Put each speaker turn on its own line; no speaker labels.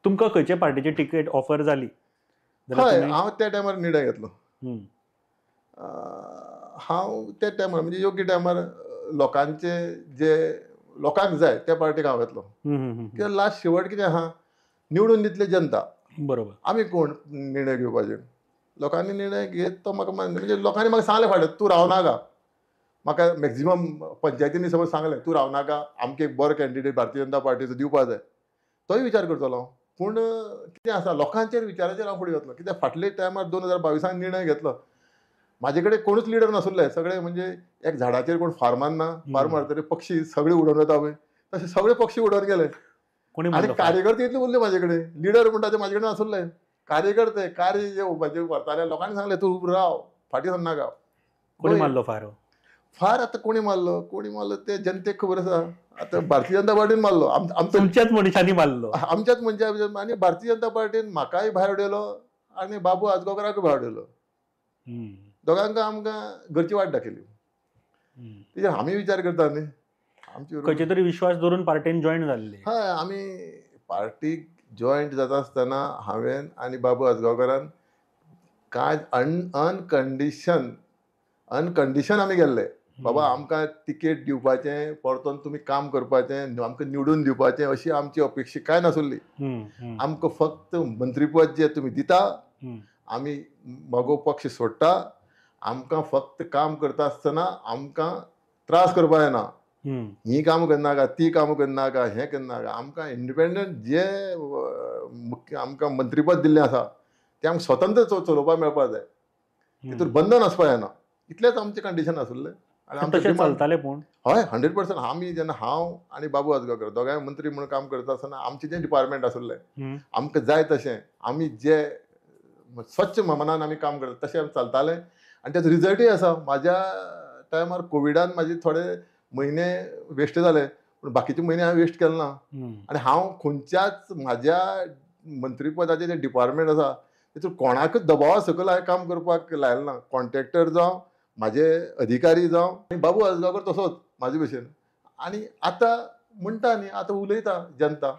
तुमकां खंयचे पार्टीची तिकेट ऑफर जाली?
हय, हांव त्या टायमार निर्णय घेतलो. हांव त्या टायमार म्हणजे योग्य टायमार लोकांचे जे लोकांक जाय त्या पार्टीक हांव येतलो. कित्याक लास्ट शेवट कितें आहा, निवडून दितले जनता.
बरोबर.
आमी कोण निर्णय घेवपाचे? लोकांनी निर्णय घेत तो म्हाका म्हणजे लोकांनी म्हाका सांगलें फाल्यां, तूं रावनाका. म्हाका मॅक्झिमम पंचायतींनी समज सांगलें, तूं रावनाका, आमकां एक बरो कॅन्डिडेट भारतीय जनता पार्टीचो दिवपा जाय. तोय विचार करतलो. पूण कितें आसा, लोकांचेर विचाराचेर हांव फुडें वतलो. कित्याक फाटले टायमार 2022 निर्णय घेतलो. म्हाजे कडेन कोणूच लिडर नासुल्ले. सगळे म्हणजे एक झाडाचेर कोण फार्मान ना, फार्म मारतले पक्षी सगळे उडोवन वता पळय, तशे सगळे पक्षी उडोवन गेले. आनी कार्यकर्ते इतले उरले म्हाजे कडेन. लिडर म्हणटा ते म्हाजे कडेन नासुल्ले. कार्यकर्ते कार्य जे व्हरताले, लोकांनी सांगलें तूं राव, फाटीं सर नाका.
कोणी मारलो फार?
फार आतां कोणी मारलो ते जनतेक खबर आसा. आतां भारतीय जनता पार्टीन मारलो.
तुमच्याच मनशांनी मारलो.
आमच्याच मनशा. आनी भारतीय जनता पार्टीन म्हाकाय भायर उडयलो आनी बाबू आजगांवकाराकूय भायर उडयलो. दोगांक आमकां घरची वाट दाखयली. तेजेर आमी विचार करता न्ही.
खंयचे तरी विश्वास धरून पार्टीन जॉयन जाल्ले.
हय, आमी पार्टीक जॉयंट जाता आसतना हांवें आनी बाबू आजगांवकारान कांय अनकंडिशन आमी गेल्ले. बाबा आमकां तिकेट दिवपाचें, परतून तुमी काम करपाचें, आमकां निवडून दिवपाचें अशी आमची अपेक्षा कांय नासुल्ली. आमकां फक्त मंत्रीपद जें तुमी दिता, आमी मागो पक्ष सोडटा, आमकां फक्त काम करता आसतना आमकां त्रास करपा येना. ही कामां करनाका, ती कामां करनाका, हें करनाका. आमकां इंडिपेंडंट जे आमकां मंत्रीपद दिल्लें आसा तें आमकां स्वतंत्र चलोवपाक मेळपा जाय. तितूर बंधन आसपा येना. इतलेंच आमचें कंडिशन आसुल्लें.
तशें चलतालें पूण
हय, 100%. आमी जेन्ना हांव आनी बाबू आजगांवकर दोगांय मंत्री म्हणून काम करता आसतना आमचें जें डिपार्टमेंट आसुल्लें, आमकां जाय तशें आमी जे स्वच्छ मनान आमी काम करता तशें आमी चलतालें. आनी तेजो रिजल्टूय आसा. म्हाज्या टायमार कोविडान म्हाजे थोडे म्हयने वेस्ट जाले, पूण बाकीचे म्हयने हांवें वेस्ट केले ना. आनी हांव खंयच्याच म्हाज्या मंत्रीपदाचें जें डिपार्टमेंट आसा तेतूर कोणाकूच दबावा सकयल हांवें काम करपाक लायलें ना. कॉन्ट्रॅक्टर जावं, म्हाजे अधिकारी जावं, आनी बाबू आजगांवकर तसोच म्हाजे भशेन. आनी आतां म्हणटा न्ही, आतां उलयता जनता.